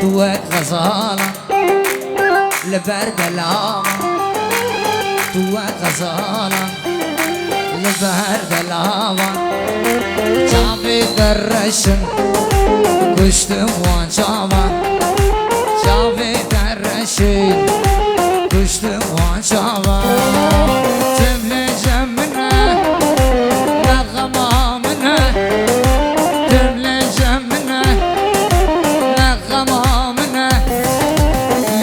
توك غزالة لبرد العامة توك غزالة لبرد العامة شعبي درشن كشتم وانشامة شعبي درشن كشتم وانشامة تملي جمنا نغمة منه تملي جمنا نغمة منه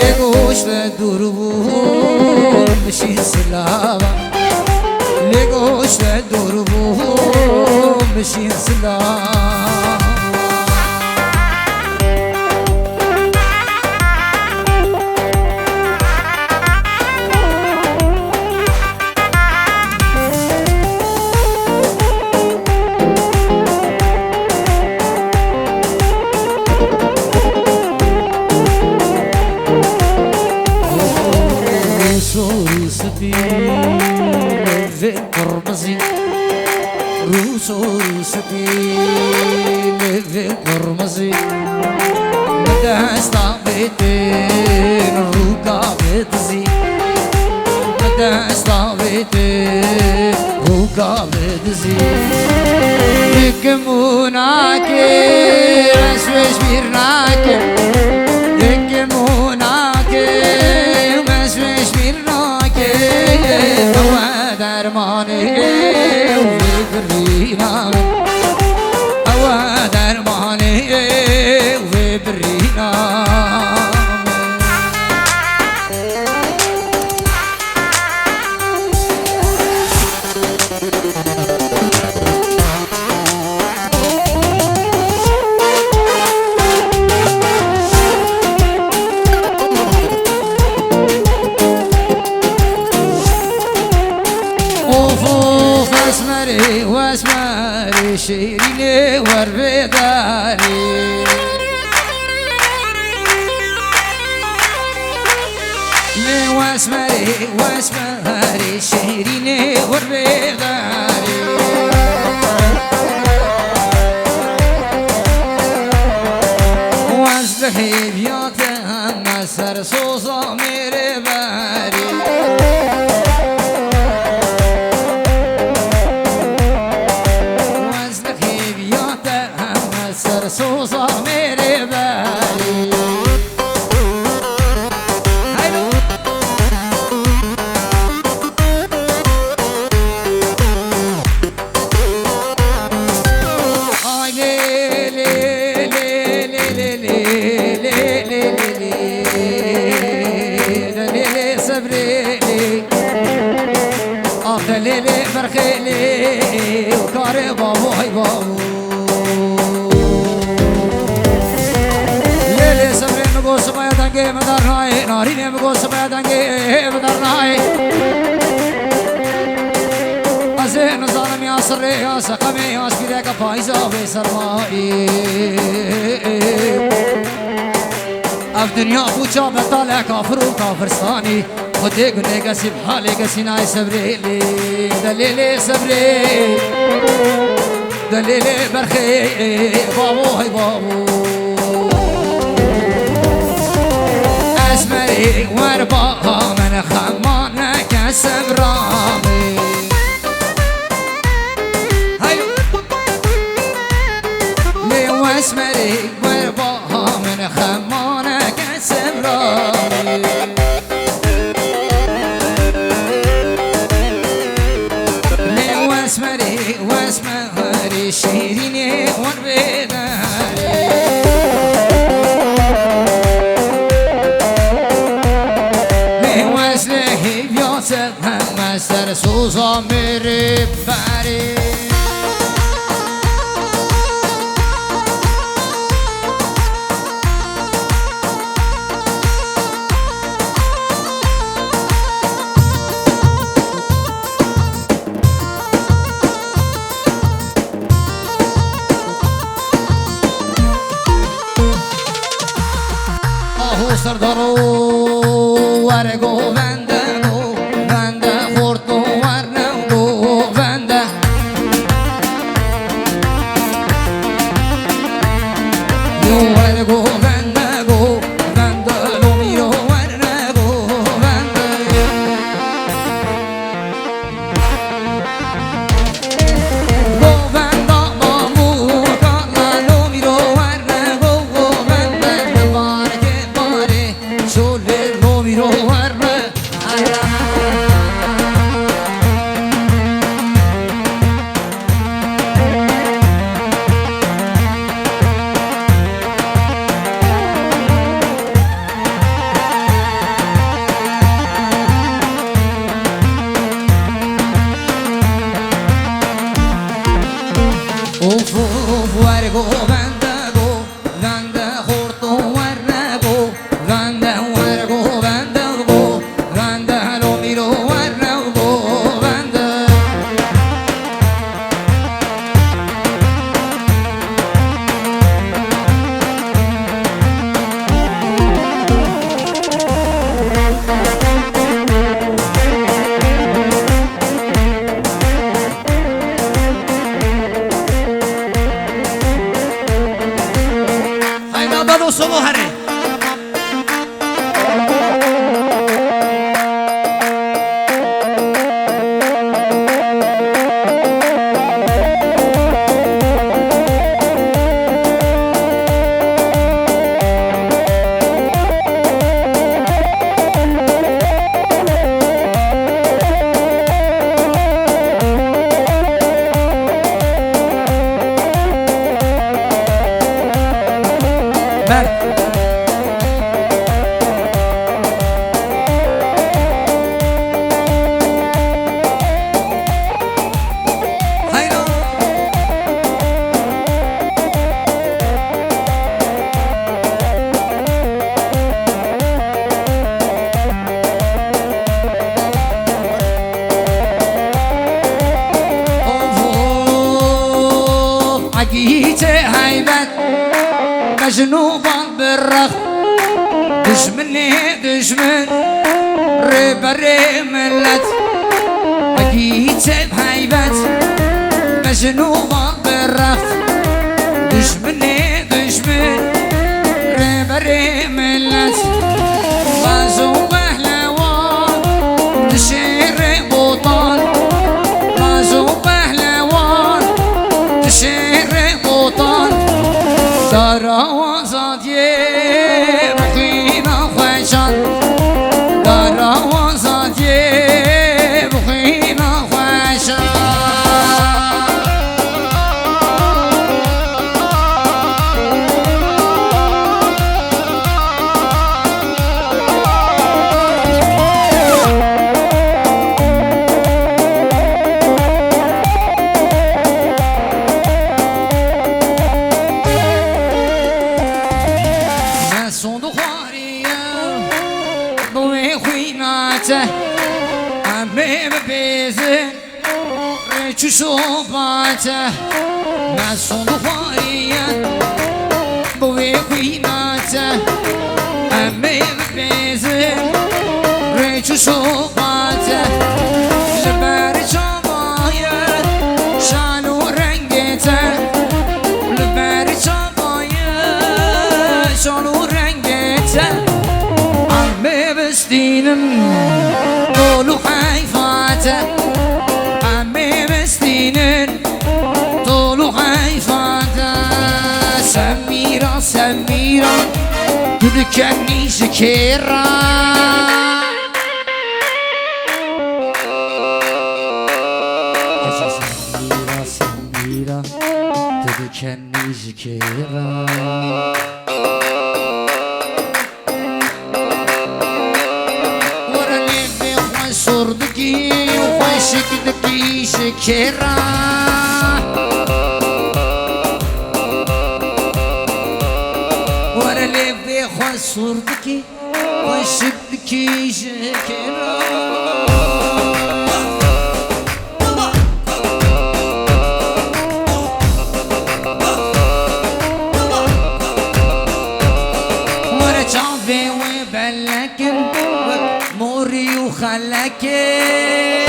لقوش للدروب مشي سلامة لقوش للدروب مشي سلامة روسو سبيل في قرمزي روسو سبيل في قرمزي مدهش طابتين ركابتزي مدهش طابتين ركابتزي يكموناكي رشوش بيرناكي يكموناكي درماني وبرينا هو درماني وبرينا واسمري شيريني وربداري واسمري شيريني وربداري واسبحي بيوتها مسر صوصا ميري باري سوسا میرے باری آی لے لے لے لے لے لے لے لے لے لے صبري آخ لے لے برخي لے وكاري بابو هاي بابو بگو سمایا دنگه مدار نای نارینه بگو سمایا دنگه مدار نای از نظام یا سر یا سقم یا سپیده که پایزا به سرمایی اف دنیا پوچا بطاله کافر و کافرستانی خودی گنه گسی بحاله گسی نای صبری لی دلیل صبری دلیل برخی بابو های بابو اسمري ورباها من خمانك سمرامي هايو لي واسمري ورباها من خمانك سمرامي لي واسمري شيريني وربداري مستر سوزا میری بری آهو سردارو ورگو بنده go سولو سولو هري مجنوبان بالرخ دشمني دشمن ربري ملت بقيت بهيبت مجنوبان بالرخ دشمني دشمن ربري ملت غازو بهلوان تشير بوطان غازو بهلوان تشير بوطان دارا وزادية بخينا خوشان دارا وزادية بخينا خوشان عمي ببيزن ريتشو صوباته مع صندوقيا بوي خويناته عمي ببيزن ريتشو صوباته لباري شبايا شالو رنجته لباري شبايا شالو رنجته عمي بستينم طولو حيفاته عمي مسكين طولو حيفاته سميرة سميرة تذكرني شكيرة سميرة سميرة تذكرني شكيرة صردكي وخشكدكي شكرا ورا اللي بيخوان صردكي وخشكدكي شكرا ورا جابي وبلكن موري وخلكن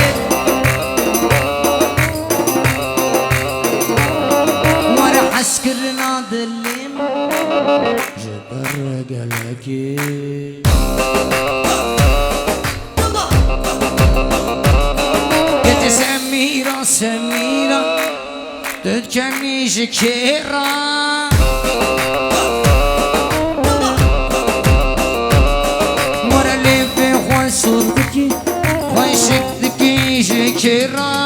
ورا حسكرنا ظلم جبر قلكن قلت سميرة سميرة تذكرني شكيرة صدقي وشكدكي شكرا